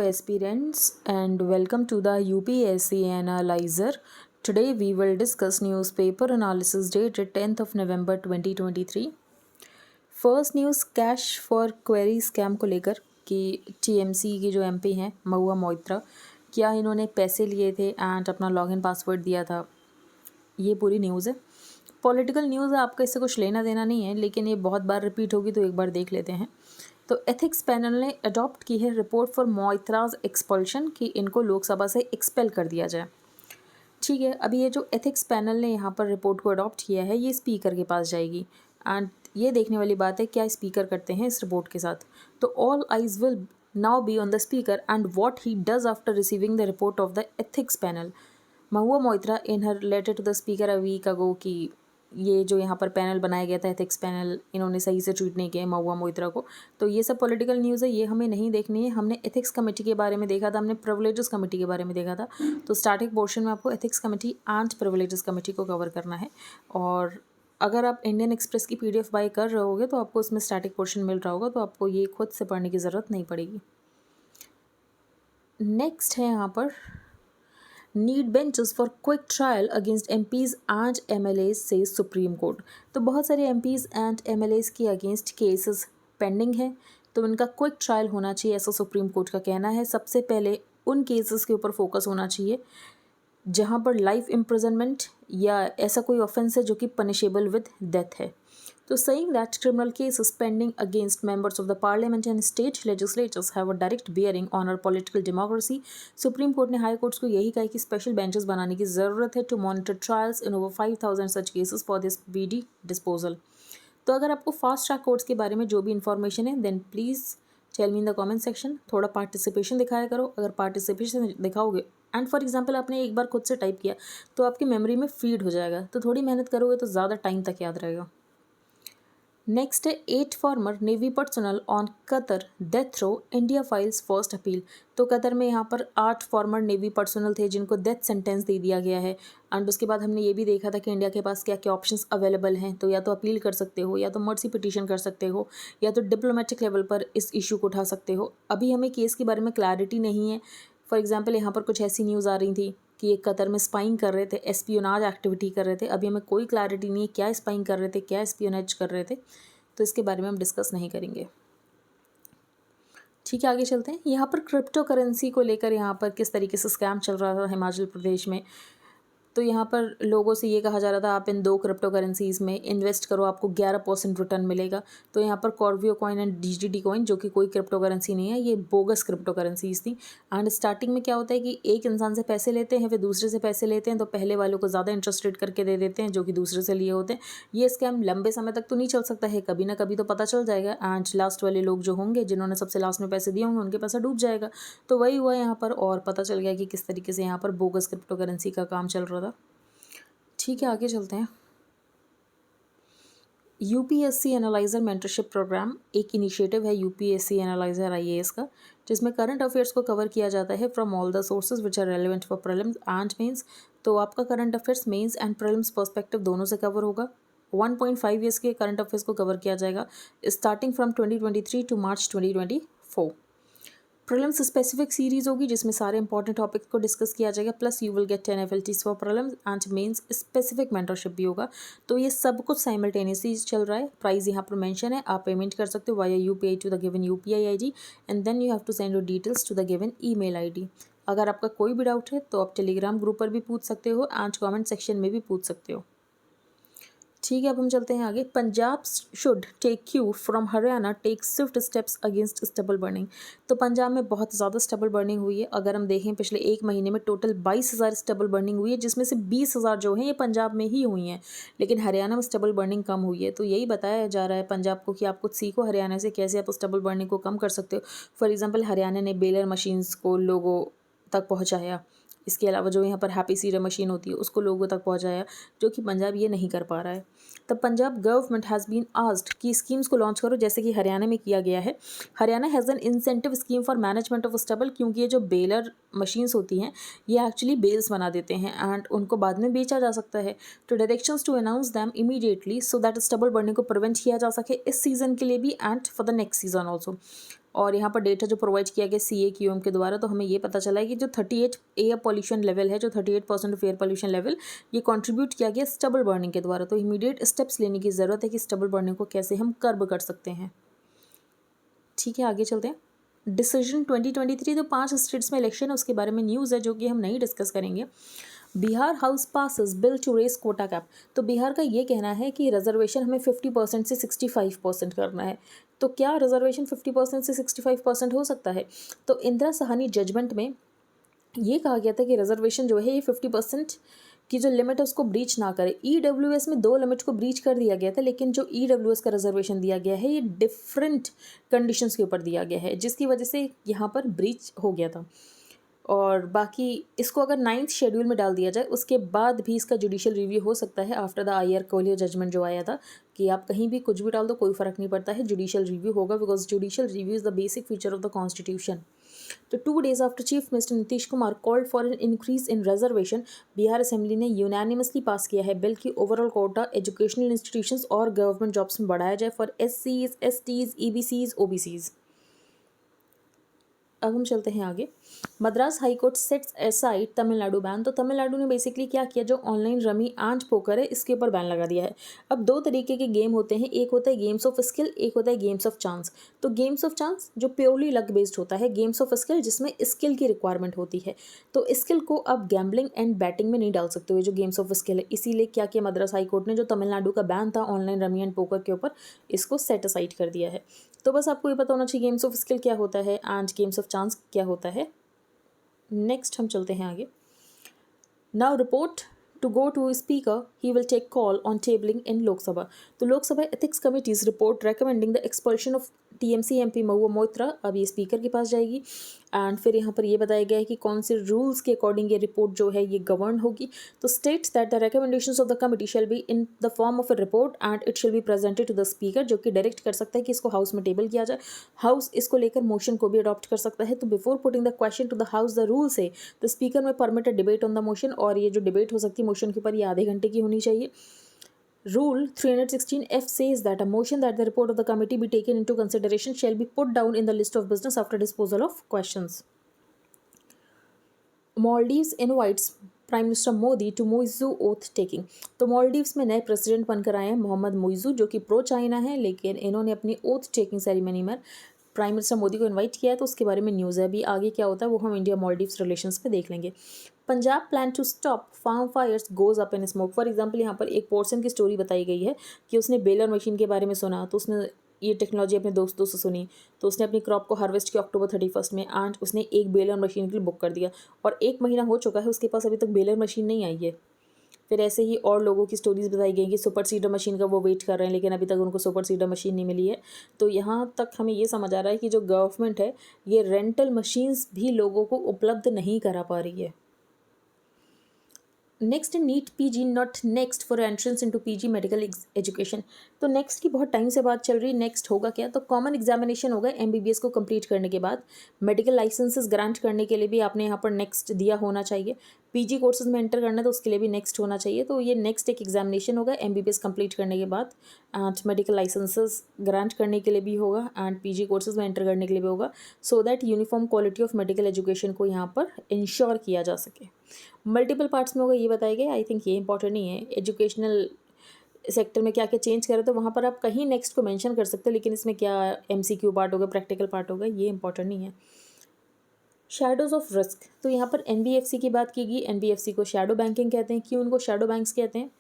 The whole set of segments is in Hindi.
Aspirants and welcome to the UPSC Analyzer. Today we will discuss newspaper analysis dated 10th of November 2023. First news cash for query scam को लेकर कि टीएमसी की जो एमपी हैं महुआ मोइत्रा, क्या इन्होंने पैसे लिए थे एंड अपना लॉगिन पासवर्ड दिया था, ये पूरी न्यूज़ है। पॉलिटिकल न्यूज़ है, आपका इससे कुछ लेना देना नहीं है, लेकिन ये बहुत बार रिपीट होगी तो एक बार देख लेते हैं। तो एथिक्स पैनल ने अडॉप्ट की है रिपोर्ट फॉर मोइत्राज एक्सपल्शन कि इनको लोकसभा से एक्सपेल कर दिया जाए। ठीक है, अभी ये जो एथिक्स पैनल ने यहाँ पर रिपोर्ट को अडॉप्ट किया है ये स्पीकर के पास जाएगी एंड ये देखने वाली बात है क्या स्पीकर करते हैं इस रिपोर्ट के साथ। तो all eyes will now be on the speaker and what he does after receiving the report of the ethics panel. Mahua Moitra in her letter to the speaker a week ago कि ये जो यहाँ पर पैनल बनाया गया था एथिक्स पैनल, इन्होंने सही से ट्रीट नहीं किया महुआ मोइत्रा को। तो ये सब पॉलिटिकल न्यूज़ है, ये हमें नहीं देखनी है। हमने एथिक्स कमेटी के बारे में देखा था, हमने प्रिविलेजेस कमेटी के बारे में देखा था। तो स्टार्टिंग पोर्शन में आपको ethics committee and privileges committee को कवर करना है। और अगर आप इंडियन एक्सप्रेस की PDF बाय कर रहे होगे तो आपको उसमें स्टैटिक पोर्शन मिल रहा होगा, तो आपको ये खुद से पढ़ने की ज़रूरत नहीं पड़ेगी। नेक्स्ट है यहाँ पर need benches for quick trial against MPs and MLAs से सुप्रीम कोर्ट। तो बहुत सारे MPs एंड MLAs के अगेंस्ट केसेस पेंडिंग है, तो इनका क्विक ट्रायल होना चाहिए, ऐसा सुप्रीम कोर्ट का कहना है। सबसे पहले उन केसेस के ऊपर फोकस होना चाहिए जहाँ पर लाइफ इम्प्रिजनमेंट या ऐसा कोई ऑफेंस है जो कि पनिशेबल विद डेथ है। तो saying that criminal cases pending against members of the parliament and state legislatures have a direct bearing on our political democracy, supreme court ने हाई कोर्ट्स को यही कहा कि स्पेशल बेंचेस बनाने की ज़रूरत है to monitor trials in over 5000 such cases for this speedy disposal. तो अगर आपको फास्ट ट्रैक कोर्ट्स के बारे में जो भी इन्फॉर्मेशन है then please tell me in the comment section. थोड़ा पार्टिसिपेशन दिखाया करो, अगर पार्टिसिपेशन दिखाओगे एंड फॉर एग्जांपल आपने एक बार खुद से टाइप किया तो आपकी मेमोरी में फीड हो जाएगा, तो थोड़ी मेहनत करोगे तो ज़्यादा टाइम तक याद रहेगा। नेक्स्ट है 8 former navy personnel on Qatar death row, India files first appeal. तो कतर में यहाँ पर 8 फॉर्मर नेवी पर्सनल थे जिनको डेथ सेंटेंस दे दिया गया है एंड उसके बाद हमने ये भी देखा था कि इंडिया के पास क्या क्या ऑप्शंस अवेलेबल हैं। तो या तो अपील कर सकते हो, या तो मर्सी पिटीशन कर सकते हो, या तो डिप्लोमेटिक लेवल पर इस इशू को उठा सकते हो। अभी हमें केस के बारे में क्लैरिटी नहीं है। फॉर एग्जाम्पल यहाँ पर कुछ ऐसी न्यूज़ आ रही थी कि ये कतर में स्पाइंग कर रहे थे, एस्पियोनाज एक्टिविटी कर रहे थे। अभी हमें कोई क्लैरिटी नहीं है क्या स्पाइंग कर रहे थे, क्या एस्पियोनाज कर रहे थे, तो इसके बारे में हम डिस्कस नहीं करेंगे। ठीक है, आगे चलते हैं। यहाँ पर क्रिप्टो करेंसी को लेकर यहाँ पर किस तरीके से स्कैम चल रहा था हिमाचल प्रदेश में। तो यहाँ पर लोगों से ये कहा जा रहा था आप इन 2 क्रिप्टो करेंसीज़ में इन्वेस्ट करो, आपको 11% रिटर्न मिलेगा। तो यहाँ पर कॉर्वियो कॉइन एंड DGT कॉइन, जो कि कोई क्रिप्टो करेंसी नहीं है, ये बोगस क्रिप्टो करेंसीज थी। एंड स्टार्टिंग में क्या होता है कि एक इंसान से पैसे लेते हैं, फिर दूसरे से पैसे लेते हैं, तो पहले वालों को ज़्यादा इंटरेस्ट रेट करके दे देते हैं जो कि दूसरे से लिए होते हैं। ये स्कैम लंबे समय तक तो नहीं चल सकता है, कभी ना कभी तो पता चल जाएगा एंड लास्ट वाले लोग जो होंगे जिन्होंने सबसे लास्ट में पैसे दिए होंगे उनके पैसा डूब जाएगा। तो वही हुआ यहाँ पर, और पता चल गया कि किस तरीके से यहाँ पर बोगस क्रिप्टो करेंसी का काम चल रहा था। ठीक है, आगे चलते हैं। UPSC एनालाइज़र मेंटरशिप प्रोग्राम एक इनिशिएटिव है UPSC एनालाइज़र IAS का, जिसमें करंट अफेयर्स को कवर किया जाता है from all the sources which are relevant for prelims and mains. तो आपका current affairs mains and prelims perspective दोनों से कवर होगा। 1.5 ईयर्स के करंट अफेयर्स को कवर किया जाएगा starting from 2023 to March 2024। Prelims specific series होगी जिसमें सारे इंपॉर्टेंट टॉपिक्स को डिस्कस किया जाएगा, plus you will get 10 FLTs for prelims and mains specific mentorship भी होगा। तो ये सब कुछ साइमल्टेनियसली चल रहा है। प्राइस यहाँ पर मेंशन है, आप पेमेंट कर सकते हो via UPI to the given UPI ID and then you have to send your details to the given email ID। अगर आपका कोई भी डाउट है तो आप टेलीग्राम ग्रुप पर भी पूछ सकते हो एंड कॉमेंट सेक्शन में भी पूछ सकते हो। ठीक है, अब हम चलते हैं आगे। Punjab should take cue from Haryana take swift steps against stubble burning. तो पंजाब में बहुत ज़्यादा स्टबल बर्निंग हुई है। अगर हम देखें पिछले 1 महीने में टोटल 22,000 स्टबल बर्निंग हुई है, जिसमें से 20,000 जो हैं ये पंजाब में ही हुई हैं, लेकिन हरियाणा में स्टबल बर्निंग कम हुई है। तो यही बताया जा रहा है पंजाब को कि आप कुछ सीखो हरियाणा से, कैसे आप स्टबल बर्निंग को कम कर सकते हो। फॉर एग्जाम्पल हरियाणा ने बेलर मशीन्स को लोगों तक पहुँचाया, इसके अलावा जो यहाँ पर हैप्पी सीडर मशीन होती है उसको लोगों तक पहुँचाया, जो कि पंजाब ये नहीं कर पा रहा है। तब Punjab government has been asked कि स्कीम्स को लॉन्च करो, जैसे कि हरियाणा में किया गया है। Haryana has an incentive scheme for management of stubble, क्योंकि ये जो बेलर मशीन्स होती हैं ये एक्चुअली बेल्स बना देते हैं एंड उनको बाद में बेचा जा सकता है। तो directions to announce them immediately so that stubble burning को प्रिवेंट किया जा सके इस सीज़न के लिए भी and for the next season also. और यहाँ पर डेटा जो प्रोवाइड किया गया CAQM के द्वारा, तो हमें ये पता चला है कि जो 38 एयर पॉल्यूशन लेवल है, जो 38% ऑफ एयर पॉल्यूशन लेवल, ये कंट्रीब्यूट किया गया स्टबल बर्निंग के द्वारा। तो इमीडिएट स्टेप्स लेने की ज़रूरत है कि स्टबल बर्निंग को कैसे हम कर्ब कर सकते हैं। ठीक है, आगे चलते हैं। डिसीजन 2023, तो 5 स्टेट्स में इलेक्शन है, उसके बारे में न्यूज़ है जो कि हम नहीं डिस्कस करेंगे। Bihar house passes bill to raise quota cap. तो बिहार का ये कहना है कि रिजर्वेशन हमें 50% से 65% करना है। तो क्या रिजर्वेशन 50% से 65% हो सकता है? तो इंदिरा साहनी जजमेंट में ये कहा गया था कि रिजर्वेशन जो है ये 50% की जो लिमिट है उसको ब्रीच ना करे। EWS में 2 लिमिट को ब्रीच कर दिया गया था, लेकिन जो EWS का रिजर्वेशन दिया गया है ये डिफरेंट कंडीशंस के ऊपर दिया गया है, जिसकी वजह से यहाँ पर ब्रीच हो गया था। और बाकी इसको अगर 9th शेड्यूल में डाल दिया जाए, उसके बाद भी इसका जुडिशियल रिव्यू हो सकता है after the I R Coelho judgment जो आया था कि आप कहीं भी कुछ भी डाल दो, कोई फ़र्क नहीं पड़ता है, जुडिशियल रिव्यू होगा, because judicial review is the basic feature of the constitution. तो 2 days after chief minister Nitish Kumar called for an increase in reservation, Bihar assembly ने यूनानिमसली पास किया है बिल की ओवरऑल कोटा एजुकेशनल इंस्टीट्यूशंस और गवर्नमेंट जॉब्स में बढ़ाया जाए for SCs, STs, EBCs, OBCs। अब हम चलते हैं आगे। Madras high court sets aside Tamil Nadu ban. तो तमिलनाडु ने बेसिकली क्या किया, जो ऑनलाइन रमी आंच पोकर है इसके ऊपर बैन लगा दिया है। अब 2 तरीके के गेम होते हैं, एक होता है गेम्स ऑफ स्किल, एक होता है गेम्स ऑफ चांस। तो गेम्स ऑफ चांस जो प्योरली लक बेस्ड होता है, गेम्स ऑफ स्किल जिसमें स्किल की रिक्वायरमेंट होती है। तो स्किल को आप गैम्बलिंग एंड बैटिंग में नहीं डाल सकते हो, जो गेम्स ऑफ स्किल है। इसीलिए क्या किया मद्रास हाई कोर्ट ने, जो तमिलनाडु का बैन था ऑनलाइन रमी एंड पोकर के ऊपर, इसको सेट असाइड कर दिया है। तो बस आपको ये पता होना चाहिए गेम्स ऑफ स्किल क्या होता है एंड गेम्स ऑफ चांस क्या होता है। नेक्स्ट हम चलते हैं आगे। Now report to go to speaker, he will take call on tabling in Lok Sabha. तो Lok Sabha ethics committee's report recommending the expulsion of TMC MP Mahua Moitra अब ये स्पीकर के पास जाएगी। एंड फिर यहाँ पर ये बताया गया है कि कौन से रूल्स के अकॉर्डिंग ये रिपोर्ट जो है ये गवर्न होगी। तो states that the recommendations of the committee shall be in the form of a report and it shall be presented to the speaker, जो कि डायरेक्ट कर सकता है कि इसको हाउस में टेबल किया जाए। हाउस इसको लेकर मोशन को भी अडॉप्ट कर सकता है। तो before putting the question to the house, the rule say the speaker may permit a debate on the motion, और ये जो डिबेट हो सकती है मोशन के ऊपर ये आधे घंटे की होनी चाहिए। Rule 316F says that a motion that the report of the committee be taken into consideration shall be put down in the list of business after disposal of questions. Maldives invites prime minister Modi to Muizzu oath taking. तो मालदीव्स में नए प्रेसिडेंट बनकर आए हैं मोहम्मद मोइजू, जो कि प्रो चाइना है, लेकिन इन्होंने अपनी ओथ टेकिंग सेरेमनी में प्राइम मिनिस्टर मोदी को इनवाइट किया है। तो उसके बारे में न्यूज़ है, अभी आगे क्या होता है वो हम इंडिया मालदीव्स रिलेशंस में देख लेंगे। Punjab plan to stop farm fires goes up in smoke. For example यहाँ पर एक पर्सन की स्टोरी बताई गई है कि उसने बेलर मशीन के बारे में सुना, तो उसने ये टेक्नोलॉजी अपने दोस्तों से सुनी, तो उसने अपनी क्रॉप को हार्वेस्ट किया October 31 में, एंड उसने एक बेलर मशीन के लिए बुक कर दिया, और 1 महीना हो चुका है, उसके पास अभी तक बेलर मशीन नहीं आई है। फिर ऐसे ही और लोगों की स्टोरीज बताई गई कि सुपर सीडर मशीन का वो वेट कर रहे हैं, लेकिन अभी तक उनको सुपर सीडर मशीन नहीं मिली है। तो यहाँ तक हमें ये समझ आ रहा है कि जो गवर्नमेंट है ये रेंटल मशीन्स भी लोगों को उपलब्ध नहीं करा पा रही है। Next NEET PG not next for entrance into PG medical education. तो नेक्स्ट की बहुत टाइम से बात चल रही है। नेक्स्ट होगा क्या, तो कॉमन एग्जामिनेशन होगा MBBS को कंप्लीट करने के बाद। मेडिकल लाइसेंसेस ग्रांट करने के लिए भी आपने यहाँ पर नेक्स्ट दिया होना चाहिए। PG कोर्सेज में एंटर करना है तो उसके लिए भी नेक्स्ट होना चाहिए। तो ये नेक्स्ट एक एग्जामिनेशन होगा MBBS कंप्लीट करने के बाद, एंड मेडिकल लाइसेंसेस ग्रांट करने के लिए भी होगा, एंड PG कोर्सेज में एंटर करने के लिए भी होगा, so that uniform quality of medical education को यहाँ पर इंश्योर किया जा सके। मल्टीपल पार्ट्स में होगा ये बताया गया। आई थिंक ये इंपॉर्टेंट नहीं है, एजुकेशनल सेक्टर में क्या क्या चेंज करें तो वहाँ पर आप कहीं नेक्स्ट को मेंशन कर सकते हैं, लेकिन इसमें क्या MCQ पार्ट होगा, प्रैक्टिकल पार्ट होगा, ये इंपॉर्टेंट नहीं है। शैडोज ऑफ रिस्क, तो यहाँ पर NBFC की बात की गई। NBFC को शैडो बैंकिंग कहते हैं। क्यों उनको शैडो बैंक्स कहते हैं,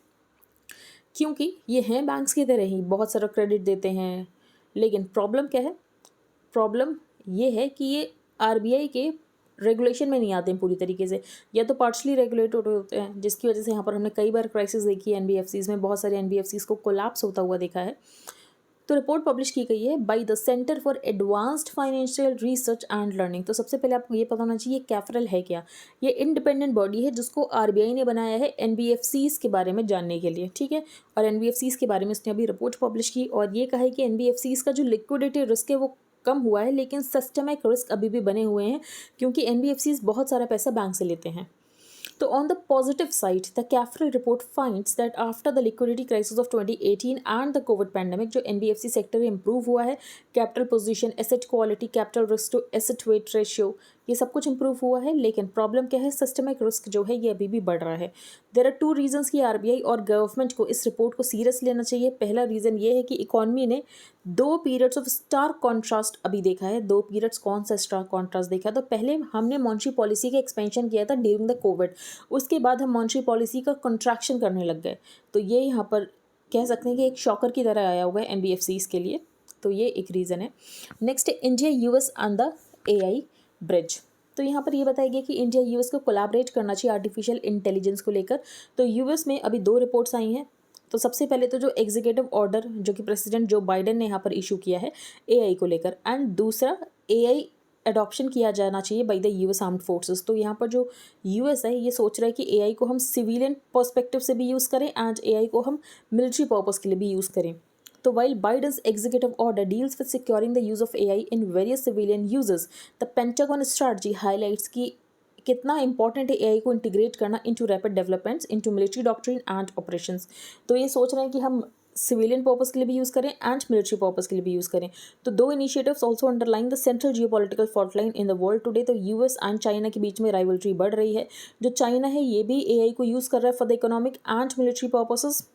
क्योंकि ये हैं बैंक्स की तरह ही, बहुत सारा क्रेडिट देते हैं, लेकिन प्रॉब्लम क्या है, प्रॉब्लम ये है कि ये RBI के रेगुलेशन में नहीं आते हैं पूरी तरीके से, या तो पार्शली रेगुलेटेड होते हैं, जिसकी वजह से यहाँ पर हमने कई बार क्राइसिस देखी है NBFCs में, बहुत सारे NBFCs को कोलैप्स होता हुआ देखा है। तो रिपोर्ट पब्लिश की गई है by the centre for advanced financial research and learning. तो सबसे पहले आपको ये पता होना चाहिए कैफरल है क्या। ये इंडिपेंडेंट बॉडी है जिसको RBI ने बनाया है NBFCs के बारे में जानने के लिए, ठीक है। और NBFCs के बारे में इसने अभी रिपोर्ट पब्लिश की, और ये कहा है कि NBFCs का जो लिक्विडिटी रिस्क है वो कम हुआ है, लेकिन सिस्टमिक रिस्क अभी भी बने हुए हैं, क्योंकि NBFCs बहुत सारा पैसा बैंक से लेते हैं। तो on the positive side the CAFRAL report finds that after the liquidity crisis of 2018 and the covid pandemic जो एनबीएफसी सेक्टर इंप्रूव हुआ है, capital position, asset quality, capital risk to asset weight ratio, ये सब कुछ इंप्रूव हुआ है। लेकिन प्रॉब्लम क्या है, सिस्टमिक रिस्क जो है ये अभी भी बढ़ रहा है। देयर आर टू रीजंस कि आरबीआई और गवर्नमेंट को इस रिपोर्ट को सीरियस लेना चाहिए। पहला रीज़न ये है कि इकॉनमी ने 2 पीरियड्स ऑफ स्टार्क कॉन्ट्रास्ट अभी देखा है। 2 पीरियड्स कौन सा स्टार्क कॉन्ट्रास्ट देखा? तो पहले हमने मॉनेटरी पॉलिसी का एक्सपेंशन किया था ड्यूरिंग द कोविड, उसके बाद हम मॉनेटरी पॉलिसी का कंट्रैक्शन करने लग गए। तो ये यहाँ पर कह सकते हैं कि एक शॉकर की तरह आया हुआ है एनबीएफसीज के लिए। तो ये एक रीज़न है। नेक्स्ट है India US on the AI bridge. तो यहाँ पर ये बताया गया कि इंडिया यूएस को कोलैबोरेट करना चाहिए आर्टिफिशियल इंटेलिजेंस को लेकर। तो यूएस में अभी 2 रिपोर्ट्स आई हैं। तो सबसे पहले तो जो एग्जीक्यूटिव ऑर्डर जो कि प्रेसिडेंट जो बाइडेन ने यहाँ पर इशू किया है एआई को लेकर, एंड दूसरा एआई अडॉप्शन किया जाना चाहिए by the US armed forces. तो यहाँ पर जो यूएस है ये सोच रहा है कि एआई को हम सिविलियन पर्सपेक्टिव से भी यूज़ करें एंड एआई को हम मिलिट्री पर्पज़ के लिए भी यूज़ करें। तो while Biden's executive order deals with securing the use of AI in various civilian uses, the Pentagon strategy highlights कि कितना इंपॉर्टेंट है एआई को इंटीग्रेट करना into rapid developments into military doctrine and operations. तो ये सोच रहे हैं कि हम सिविलियन पर्पज़ के लिए भी यूज़ करें एंड मिलिट्री पर्पज़ के लिए भी यूज़ करें। तो 2 initiatives also underline the central geopolitical fault line in the world today. तो यूएस एंड चाइना के बीच में राइवलरी बढ़ रही है। जो चाइना है ये भी एआई को यूज़ कर रहा है for the economic and military purposes.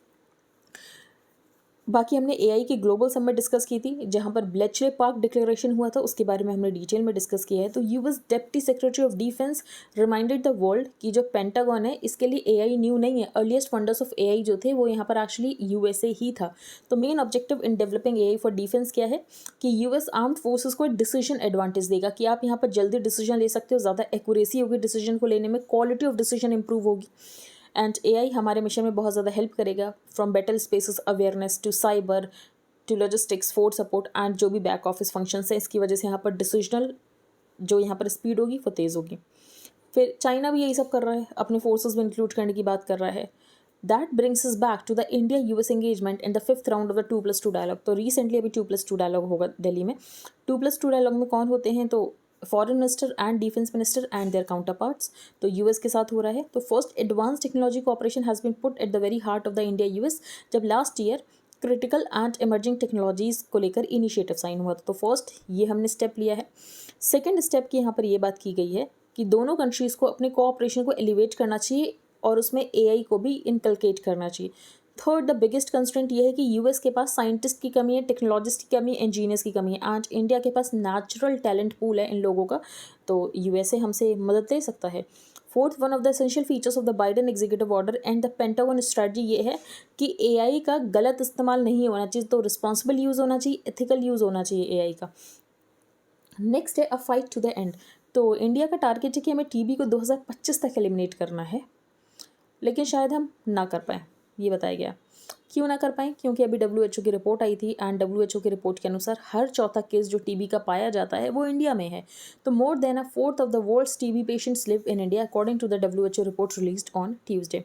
बाकी हमने एआई की ग्लोबल समिट डिस्कस की थी जहां पर ब्लेचले पार्क डिक्लेरेशन हुआ था, उसके बारे में हमने डिटेल में डिस्कस किया है। तो US deputy secretary of defence reminded the world कि जो पेंटागन है इसके लिए एआई न्यू नहीं है। अर्लीस्ट फंडर्स ऑफ एआई जो थे वो यहाँ पर एक्चुअली यूएसए ही था। तो main objective in developing AI for defence क्या है कि यूएस आर्म्ड फोर्सेस को डिसीजन एडवांटेज देगा कि आप यहाँ पर जल्दी डिसीजन ले सकते हो, ज़्यादा एक्यूरेसी होगी डिसीजन को लेने में, क्वालिटी ऑफ डिसीजन इंप्रूव होगी। एंड एआई हमारे मिशन में बहुत ज़्यादा हेल्प करेगा, from battle spaces awareness to cyber to logistics force support and जो भी बैक ऑफिस फंक्शंस है। इसकी वजह से यहाँ पर डिसीजनल जो यहाँ पर स्पीड होगी वो तेज़ होगी। फिर चाइना भी यही सब कर रहा है, अपने फोर्सेस में इंक्लूड करने की बात कर रहा है। That brings us back to the India US engagement in the 5th round of the 2+2 dialogue. तो रिसेंटली अभी 2+2 डायलॉग होगा दिल्ली में। 2+2 डायलॉग में कौन होते हैं? तो foreign minister and defence minister and their counterparts. तो यूएस के साथ हो रहा है। तो first advance technology cooperation has been put at the very heart of the India US, जब last year critical and emerging technologies को लेकर इनिशिएटिव साइन हुआ था। तो फर्स्ट ये हमने स्टेप लिया है। सेकेंड स्टेप की यहाँ पर ये बात की गई है कि दोनों कंट्रीज़ को अपने कोऑपरेशन को एलिवेट करना चाहिए और उसमें एआई को भी इनकलकेट करना चाहिए। थर्ड द बिगेस्ट कंस्ट्रेंट ये है कि यूएस के पास साइंटिस्ट की कमी है, टेक्नोलॉजिस्ट की कमी है, इंजीनियर्स की कमी है एंड इंडिया के पास नेचुरल टैलेंट पूल है इन लोगों का। तो यूएसए हमसे मदद ले सकता है। Fourth one of the essential features of the Biden executive order and the pentagon strategy ये है कि एआई का गलत इस्तेमाल नहीं होना चाहिए। तो रिस्पॉन्सिबल यूज़ होना चाहिए, एथिकल यूज़ होना चाहिए एआई का। नेक्स्ट है a fight to the end. तो इंडिया का टारगेट है कि हमें टीबी को 2025 तक एलिमिनेट करना है, लेकिन शायद हम ना कर पाएँ, ये बताया गया। क्यों ना कर पाएँ? क्योंकि अभी डब्ल्यूएचओ की रिपोर्ट आई थी एंड डब्ल्यूएचओ की रिपोर्ट के अनुसार हर चौथा केस जो टीबी का पाया जाता है वो इंडिया में है। तो more than a fourth of the world's TB patients live in India according to the WHO report released on Tuesday.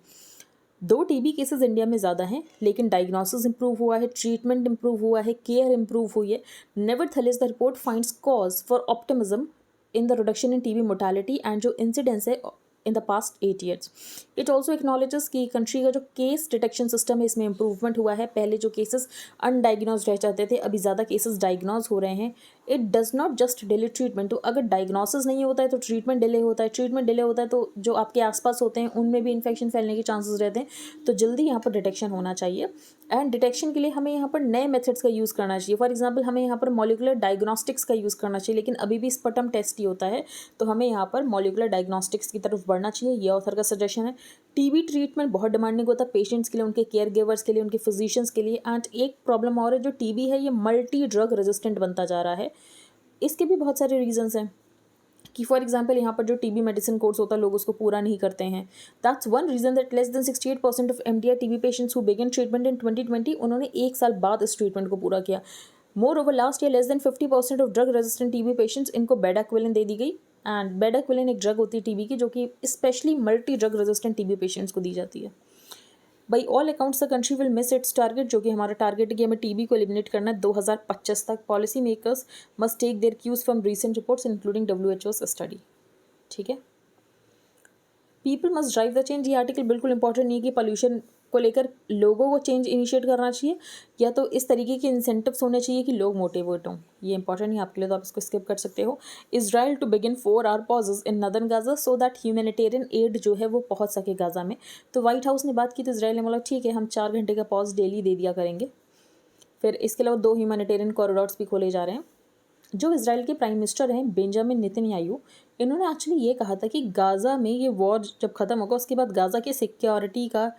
2 TB cases India में ज़्यादा हैं, लेकिन डायग्नोसिस इंप्रूव हुआ है, ट्रीटमेंट इंप्रूव हुआ है, केयर इंप्रूव हुई है। Nevertheless the report finds cause for optimism in the reduction in TB mortality and जो incidence है in the past 8 years. It also acknowledges कि कंट्री का जो केस डिटेक्शन सिस्टम है इसमें इम्प्रूवमेंट हुआ है। पहले जो केसेस अनडाइग्नोज रह जाते थे अभी ज़्यादा केसेस डायग्नोज हो रहे हैं। It does not just delay treatment. तो अगर डायग्नोसिस नहीं होता है तो ट्रीटमेंट डिले होता है, ट्रीटमेंट डिले होता है तो जो आपके आसपास होते हैं उनमें भी इन्फेक्शन फैलने के चांसेस रहते हैं। तो जल्दी यहाँ पर डिटेक्शन होना चाहिए एंड डिटेक्शन के लिए हमें यहाँ पर नए मेथड्स का यूज़ करना चाहिए। फॉर एग्जाम्पल हमें यहाँ पर मॉलिकुलर डायग्नोस्टिक्स का यूज़ करना चाहिए, लेकिन अभी भी स्पटम टेस्ट ही होता है। तो हमें यहाँ पर मॉलिकुलर डायग्नोस्टिक्स की तरफ बढ़ना चाहिए, ये ऑथर का सजेशन है। टीबी ट्रीटमेंट बहुत डिमांडिंग होता है पेशेंट्स के लिए, उनके केयर गिवर्स के लिए, उनके फिजिशियंस के लिए। एंड एक प्रॉब्लम और है, जो टीबी है ये मल्टी ड्रग रेजिस्टेंट बनता जा रहा है। इसके भी बहुत सारे रीजंस हैं कि फॉर एग्जाम्पल यहाँ पर जो टीबी मेडिसिन कोर्स होता है लोग उसको पूरा नहीं करते हैं। That's one reason that less than 68% of MDR TB patients who began treatment in 2020 उन्होंने 1 साल बाद इस ट्रीटमेंट को पूरा किया। More over last year less than 50% of drug resistant TB patients इनको बेडाक्विलिन दे दी गई। एंड बेडाक्विलिन एक ड्रग होती है टीबी की जो कि specially multi drug resistant TB patients को दी जाती है। By all accounts the country will miss it's target, जो कि हमारा टारगेट है कि हमें टीबी को एलिमिनेट करना है 2025 तक। Policy makers must take their cues from recent reports including WHO study. ठीक है। People must drive the change, ये आर्टिकल बिल्कुल इंपॉर्टेंट नहीं है कि पोल्यूशन को लेकर लोगों को चेंज इनिशिएट करना चाहिए या तो इस तरीके के इंसेंटिव्स होने चाहिए कि लोग मोटिवेट हों, ये इंपॉर्टेंट नहीं आपके लिए, तो आप इसको स्किप कर सकते हो। Israel to begin 4 hour pauses in northern Gaza so that humanitarian aid जो है वो पहुंच सके गाजा में। तो व्हाइट हाउस ने बात की तो इसराइल ने बोला ठीक है हम 4 घंटे का पॉज डेली दे दिया करेंगे। फिर इसके अलावा 2 ह्यूमैनिटेरियन कॉरिडोर्स भी खोले जा रहे हैं। जो इजराइल के प्राइम मिनिस्टर हैं बेंजामिन नेतन्याहू, इन्होंने एक्चुअली ये कहा था कि गाज़ा में ये वॉर जब ख़त्म होगा उसके बाद गाज़ा के सिक्योरिटी का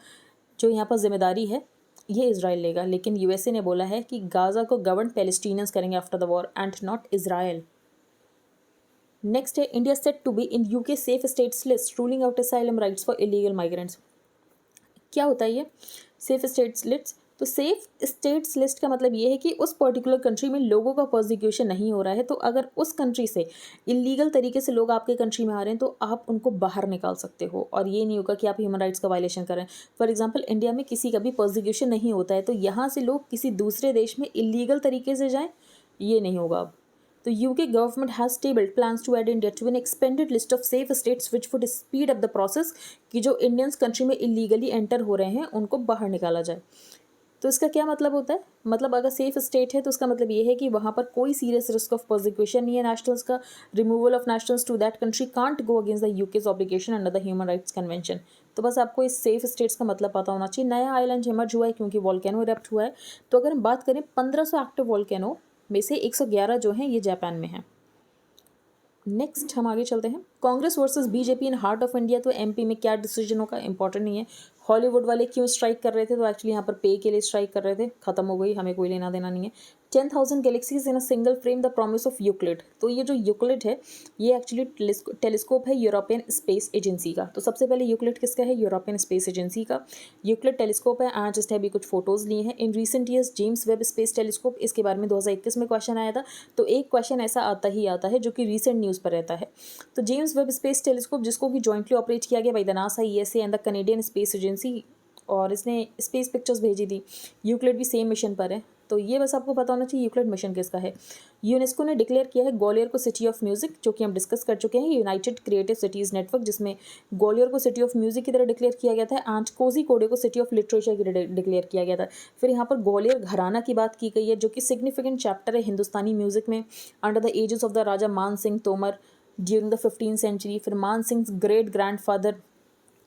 जो यहाँ पर जिम्मेदारी है ये इजराइल लेगा, लेकिन यूएसए ने बोला है कि गाज़ा को गवर्न पैलेस्टीनियंस करेंगे after the war and not Israel. Next है India set to be in UK safe states list ruling out asylum rights for illegal migrants. क्या होता है ये सेफ स्टेट्स लिस्ट? तो सेफ स्टेट्स लिस्ट का मतलब ये है कि उस पर्टिकुलर कंट्री में लोगों का प्रोसिक्यूशन नहीं हो रहा है, तो अगर उस कंट्री से इलीगल तरीके से लोग आपके कंट्री में आ रहे हैं तो आप उनको बाहर निकाल सकते हो, और ये नहीं होगा कि आप ह्यूमन राइट्स का वायलेशन करें। फॉर एग्जांपल इंडिया में किसी का भी प्रोसिक्यूशन नहीं होता है तो यहाँ से लोग किसी दूसरे देश में इलीगल तरीके से जाएँ, ये नहीं होगा अब। तो UK government has tabled plans to add India to an expanded list of safe states which would speed up the process कि जो इंडियंस कंट्री में इलीगली एंटर हो रहे हैं उनको बाहर निकाला जाए। तो इसका क्या मतलब होता है? मतलब अगर सेफ स्टेट है तो उसका मतलब ये है कि वहाँ पर कोई सीरियस रिस्क ऑफ प्रोसिक्यूशन नहीं है नेशनल्स का। Removal of nationals to that country can't go against the UK's obligation under the human rights convention. तो बस आपको इस सेफ स्टेट्स का मतलब पता होना चाहिए। नया आइलैंड इमर्ज हुआ है क्योंकि वॉल्केनो इरप्ट हुआ है। तो अगर हम बात करें 1500 एक्टिव वॉल्केनो में से 111 जो हैं ये जापान में हैं। नेक्स्ट हम आगे चलते हैं। Congress versus BJP in heart of India. तो एमपी में क्या डिसीजन होगा इंपॉर्टेंट नहीं है। हॉलीवुड वाले क्यों स्ट्राइक कर रहे थे? तो एक्चुअली यहाँ पर पे के लिए स्ट्राइक कर रहे थे, खत्म हो गई, हमें कोई लेना देना नहीं है। 10,000 galaxies in a single frame the promise of Euclid. तो ये जो यूक्लिड है ये एक्चुअली टेलीस्कोप है यूरोपियन स्पेस एजेंसी का। तो सबसे पहले यूक्लिड किसका है? यूरोपियन स्पेस एजेंसी का यूक्लिड टेलीस्कोप है। आज जस्ट अभी कुछ फोटोज लिए हैं। In recent years James Webb space telescope, इसके बारे में 2021 में क्वेश्चन आया था। तो एक क्वेश्चन ऐसा आता ही आता है जो कि रिसेंट न्यूज़ पर रहता है। तो जेम्स वेब स्पेस टेलीस्कोप जिसको कि जॉइंटली ऑपरेट किया गया by the NASA, ESA and the Canadian space agency, और इसने स्पेस पिक्चर्स भेजी थी। यूक्लिड भी सेम मिशन पर है। तो ये बस आपको पता होना चाहिए यूक्लिड मिशन किसका है। यूनेस्को ने डिक्लेयर किया है ग्वालियर को सिटी ऑफ म्यूजिक, जो कि हम डिस्कस कर चुके हैं। यूनाइटेड क्रिएटिव सिटीज़ नेटवर्क, जिसमें ग्वालियर को सिटी ऑफ म्यूजिक की तरह डिक्लेयर किया गया था। आज कोझिकोड को सिटी ऑफ लिटरेचर की तरह डिक्लेयर किया गया था। फिर यहाँ पर ग्वालियर घराना की बात की गई है जो कि सिग्निफिकेंट चैप्टर है हिंदुस्तानी म्यूजिक में, under the ages of the Raja Man Singh Tomar during the 15th century. फिर मान सिंह ग्रेट ग्रैंडफादर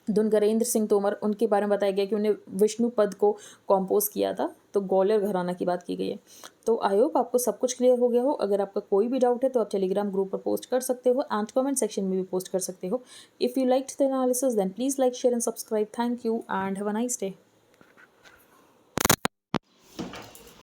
धुनकरेंद्र सिंह तोमर, उनके बारे में बताया गया कि उन्हें विष्णु पद को कॉम्पोज किया था। तो ग्वालियर घराना की बात की गई है। तो आई होप आपको सब कुछ क्लियर हो गया हो। अगर आपका कोई भी डाउट है तो आप टेलीग्राम ग्रुप पर पोस्ट कर सकते हो एंड कमेंट सेक्शन में भी पोस्ट कर सकते हो। If you liked the analysis then please like share and subscribe. Thank you and have a nice day.